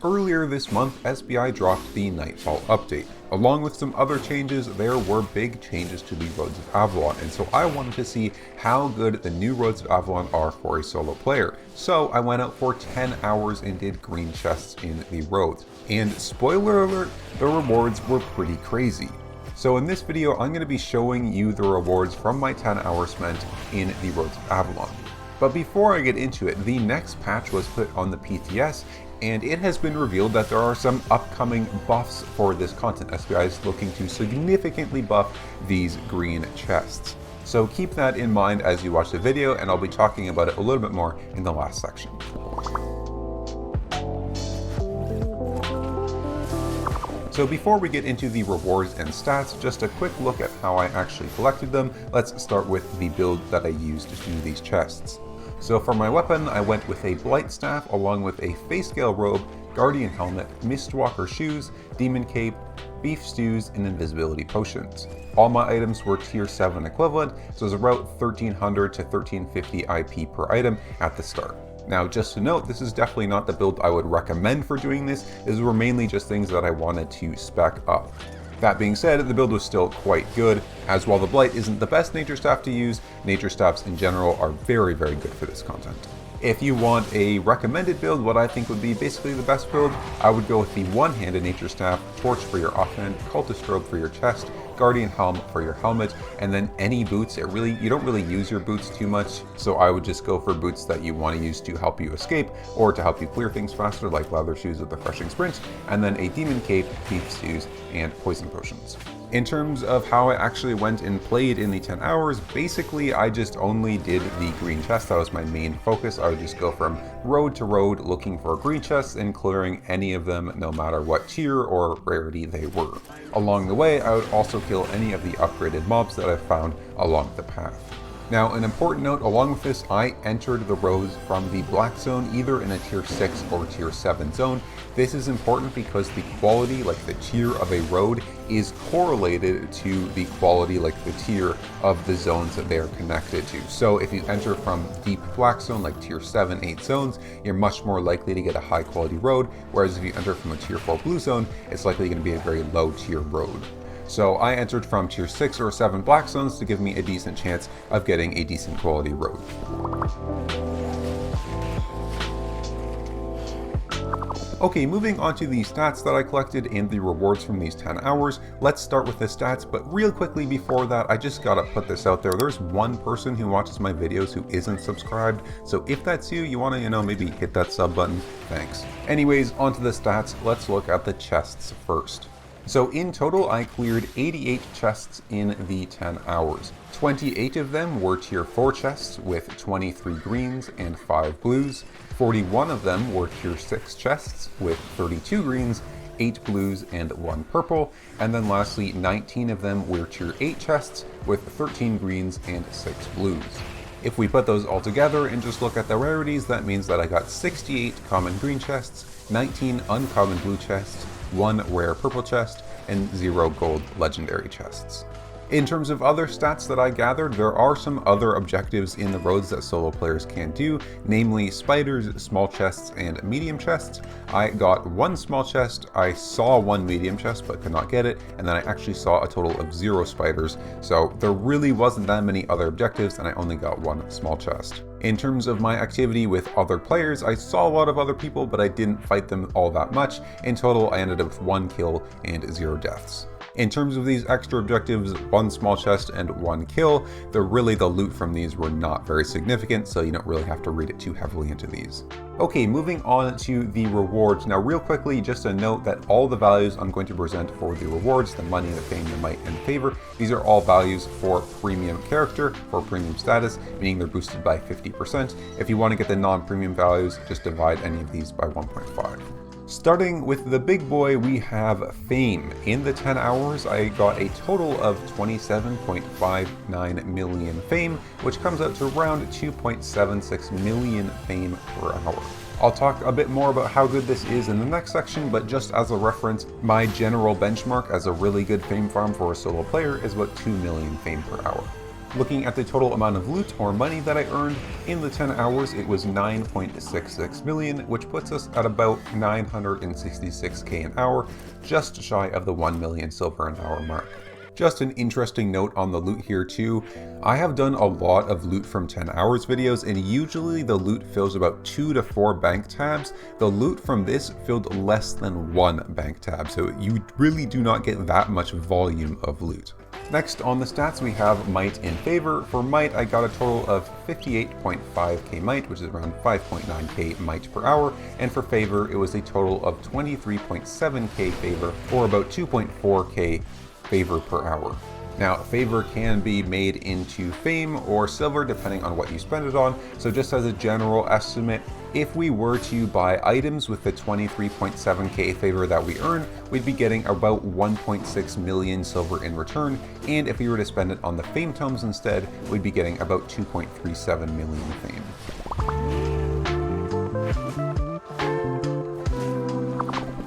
Earlier this month, SBI dropped the Nightfall update. Along with some other changes, there were big changes to the Roads of Avalon, and so I wanted to see how good the new Roads of Avalon are for a solo player. So I went out for 10 hours and did green chests in the roads. And spoiler alert, the rewards were pretty crazy. So in this video, I'm going to be showing you the rewards from my 10 hours spent in the Roads of Avalon. But before I get into it, the next patch was put on the PTS, and it has been revealed that there are some upcoming buffs for this content. SBI is looking to significantly buff these green chests. So keep that in mind as you watch the video, and I'll be talking about it a little bit more in the last section. So before we get into the rewards and stats, just a quick look at how I actually collected them. Let's start with the build that I used to do these chests. So for my weapon, I went with a Blight Staff along with a Face Scale Robe, Guardian Helmet, Mistwalker Shoes, Demon Cape, Beef Stews, and Invisibility Potions. All my items were Tier 7 equivalent, so it was about 1300 to 1350 IP per item at the start. Now, just to note, this is definitely not the build I would recommend for doing this. These were mainly just things that I wanted to spec up. That being said, the build was still quite good, as while the Blight isn't the best Nature Staff to use, Nature Staffs in general are very, very good for this content. If you want a recommended build, what I think would be basically the best build, I would go with the one-handed Nature Staff, Torch for your offhand, Cultist Robe for your chest, Guardian Helm for your helmet, and then any boots. You don't really use your boots too much, so I would just go for boots that you want to use to help you escape or to help you clear things faster, like leather shoes with a Refreshing Sprint, and then a Demon Cape, Beef Stews, and Poison Potions. In terms of how I actually went and played in the 10 hours, basically I just only did the green chest. That was my main focus. I would just go from road to road looking for green chests and clearing any of them, no matter what tier or rarity they were. Along the way, I would also kill any of the upgraded mobs that I found along the path. Now, an important note, along with this, I entered the roads from the black zone, either in a tier 6 or tier 7 zone. This is important because the quality, like the tier of a road, is correlated to the quality, like the tier of the zones that they are connected to. So if you enter from deep black zone, like tier 7, 8 zones, you're much more likely to get a high quality road, whereas if you enter from a tier 4 blue zone, it's likely going to be a very low tier road. So I entered from tier 6 or 7 black zones to give me a decent chance of getting a decent quality road. Okay, moving on to the stats that I collected and the rewards from these 10 hours. Let's start with the stats, but real quickly before that, I just gotta put this out there. There's one person who watches my videos who isn't subscribed, so if that's you, you wanna, maybe hit that sub button, thanks. Anyways, onto the stats, let's look at the chests first. So in total, I cleared 88 chests in the 10 hours. 28 of them were tier 4 chests with 23 greens and 5 blues. 41 of them were tier 6 chests with 32 greens, 8 blues, and 1 purple. And then lastly, 19 of them were tier 8 chests with 13 greens and 6 blues. If we put those all together and just look at the rarities, that means that I got 68 common green chests, 19 uncommon blue chests, 1 rare purple chest, and 0 gold legendary chests. In terms of other stats that I gathered, there are some other objectives in the roads that solo players can do, namely spiders, small chests, and medium chests. I got 1 small chest, I saw 1 medium chest but could not get it, and then I actually saw a total of 0 spiders, so there really wasn't that many other objectives and I only got 1 small chest. In terms of my activity with other players, I saw a lot of other people, but I didn't fight them all that much. In total, I ended up with 1 kill and 0 deaths. In terms of these extra objectives, 1 small chest and 1 kill, the loot from these were not very significant, so you don't really have to read it too heavily into these. Okay, moving on to the rewards. Now real quickly, just a note that all the values I'm going to present for the rewards, the money, the fame, the might, and favor, these are all values for premium character, for premium status, meaning they're boosted by 50%. If you want to get the non-premium values, just divide any of these by 1.5. Starting with the big boy, we have fame. In the 10 hours, I got a total of 27.59 million fame, which comes out to around 2.76 million fame per hour. I'll talk a bit more about how good this is in the next section, but just as a reference, my general benchmark as a really good fame farm for a solo player is about 2 million fame per hour. Looking at the total amount of loot or money that I earned, in the 10 hours it was 9.66 million, which puts us at about 966k an hour, just shy of the 1 million silver an hour mark. Just an interesting note on the loot here too, I have done a lot of loot from 10 hours videos, and usually the loot fills about 2 to 4 bank tabs. The loot from this filled less than 1 bank tab, so you really do not get that much volume of loot. Next on the stats we have might and favor. For might I got a total of 58.5k might, which is around 5.9k might per hour, and for favor it was a total of 23.7k favor, or about 2.4k favor per hour. Now, favor can be made into fame or silver depending on what you spend it on, so just as a general estimate, if we were to buy items with the 23.7k favor that we earn, we'd be getting about 1.6 million silver in return, and if we were to spend it on the fame tomes instead, we'd be getting about 2.37 million fame.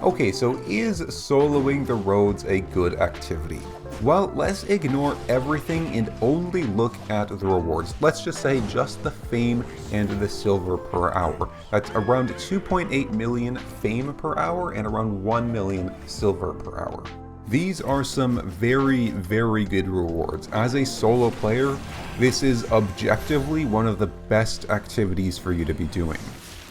Okay, so is soloing the roads a good activity? Well, let's ignore everything and only look at the rewards. Let's just say just the fame and the silver per hour. That's around 2.8 million fame per hour and around 1 million silver per hour. These are some very, very good rewards. As a solo player, this is objectively one of the best activities for you to be doing.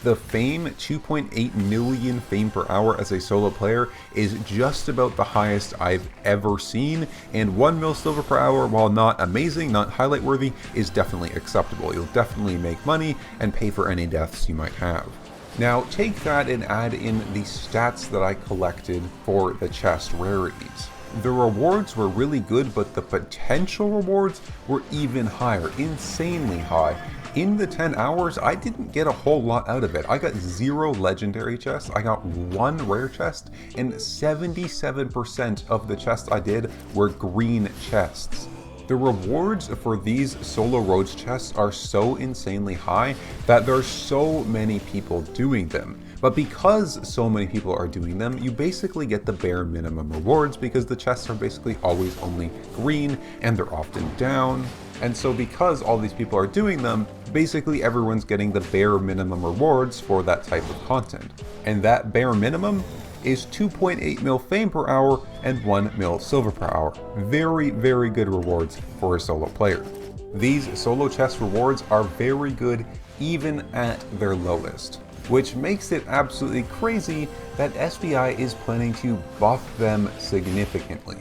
The fame, 2.8 million fame per hour as a solo player, is just about the highest I've ever seen, and 1 mil silver per hour, while not amazing, not highlight worthy, is definitely acceptable. You'll definitely make money and pay for any deaths you might have. Now take that and add in the stats that I collected for the chest rarities. The rewards were really good, but the potential rewards were even higher, insanely high. In the 10 hours, I didn't get a whole lot out of it. I got 0 legendary chests, I got 1 rare chest, and 77% of the chests I did were green chests. The rewards for these solo roads chests are so insanely high that there's so many people doing them. But because so many people are doing them, you basically get the bare minimum rewards because the chests are basically always only green and they're often down. And so because all these people are doing them, basically everyone's getting the bare minimum rewards for that type of content. And that bare minimum is 2.8 mil fame per hour and 1 mil silver per hour. Very, very good rewards for a solo player. These solo chest rewards are very good even at their lowest, which makes it absolutely crazy that SBI is planning to buff them significantly.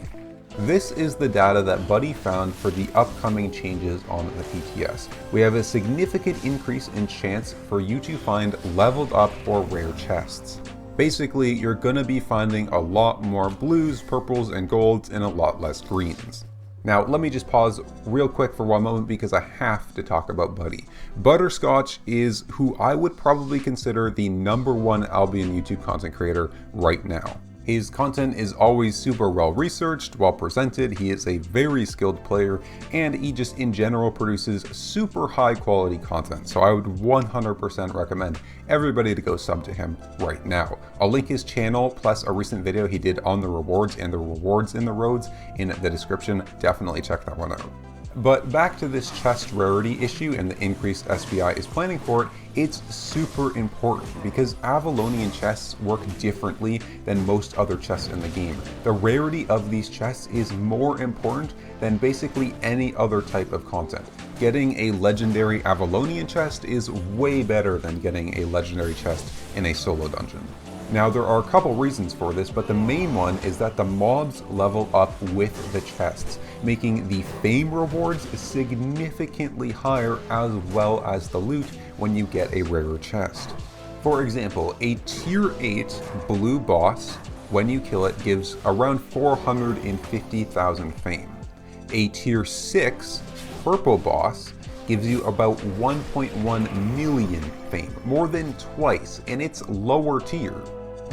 This is the data that Buddy found for the upcoming changes on the PTS. We have a significant increase in chance for you to find leveled up or rare chests. Basically, you're gonna be finding a lot more blues, purples, and golds, and a lot less greens. Now, let me just pause real quick for one moment because I have to talk about Buddy. Butterscotch is who I would probably consider the #1 Albion YouTube content creator right now. His content is always super well researched, well presented, he is a very skilled player, and he just in general produces super high quality content. So I would 100% recommend everybody to go sub to him right now. I'll link his channel plus a recent video he did on the rewards and the rewards in the roads in the description. Definitely check that one out. But back to this chest rarity issue and the increased SBI is planning for it, it's super important because Avalonian chests work differently than most other chests in the game. The rarity of these chests is more important than basically any other type of content. Getting a legendary Avalonian chest is way better than getting a legendary chest in a solo dungeon. Now there are a couple reasons for this, but the main one is that the mobs level up with the chests, making the fame rewards significantly higher as well as the loot when you get a rarer chest. For example, a tier 8 blue boss, when you kill it, gives around 450,000 fame. A tier 6 purple boss gives you about 1.1 million fame, more than twice, and it's lower tier.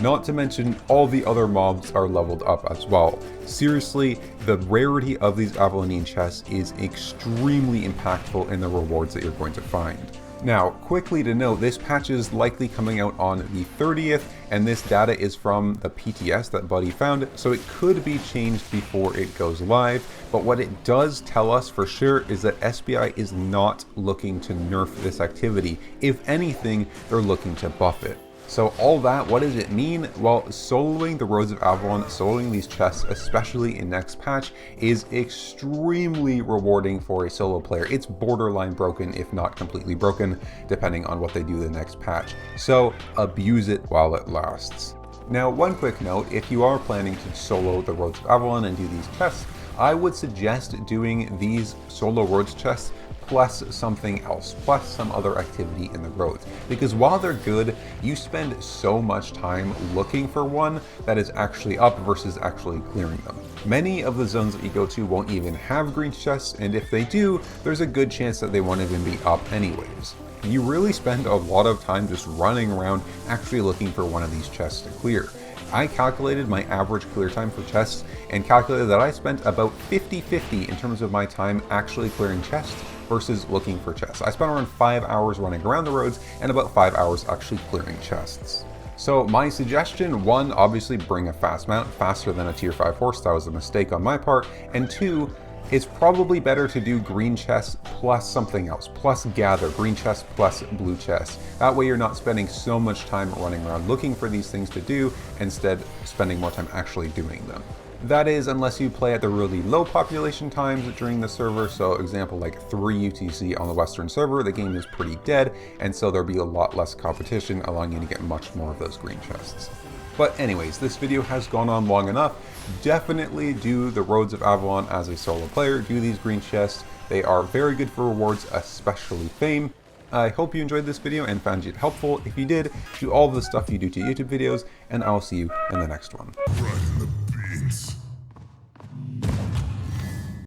Not to mention all the other mobs are leveled up as well. Seriously, the rarity of these Avalonian chests is extremely impactful in the rewards that you're going to find. Now, quickly to note, this patch is likely coming out on the 30th, and this data is from the PTS that Buddy found, so it could be changed before it goes live. But what it does tell us for sure is that SBI is not looking to nerf this activity. If anything, they're looking to buff it. So all that, what does it mean? Well, soloing the Roads of Avalon, soloing these chests, especially in next patch, is extremely rewarding for a solo player. It's borderline broken, if not completely broken, depending on what they do the next patch. So abuse it while it lasts. Now, one quick note, if you are planning to solo the Roads of Avalon and do these chests, I would suggest doing these solo Roads chests plus something else, plus some other activity in the roads. Because while they're good, you spend so much time looking for one that is actually up versus actually clearing them. Many of the zones that you go to won't even have green chests, and if they do, there's a good chance that they won't even be up anyways. You really spend a lot of time just running around actually looking for one of these chests to clear. I calculated my average clear time for chests and calculated that I spent about 50-50 in terms of my time actually clearing chests versus looking for chests. I spent around 5 hours running around the roads and about 5 hours actually clearing chests. So my suggestion, one, obviously bring a fast mount, faster than a tier 5 horse. That was a mistake on my part. And two, it's probably better to do green chests plus something else, plus gather, green chests plus blue chests. That way you're not spending so much time running around looking for these things to do, instead spending more time actually doing them. That is, unless you play at the really low population times during the server. So example, like 3 UTC on the Western server, the game is pretty dead, and so there'll be a lot less competition, allowing you to get much more of those green chests. But anyways, this video has gone on long enough. Definitely do the Roads of Avalon as a solo player. Do these green chests. They are very good for rewards, especially fame. I hope you enjoyed this video and found it helpful. If you did, do all of the stuff you do to YouTube videos, and I'll see you in the next one.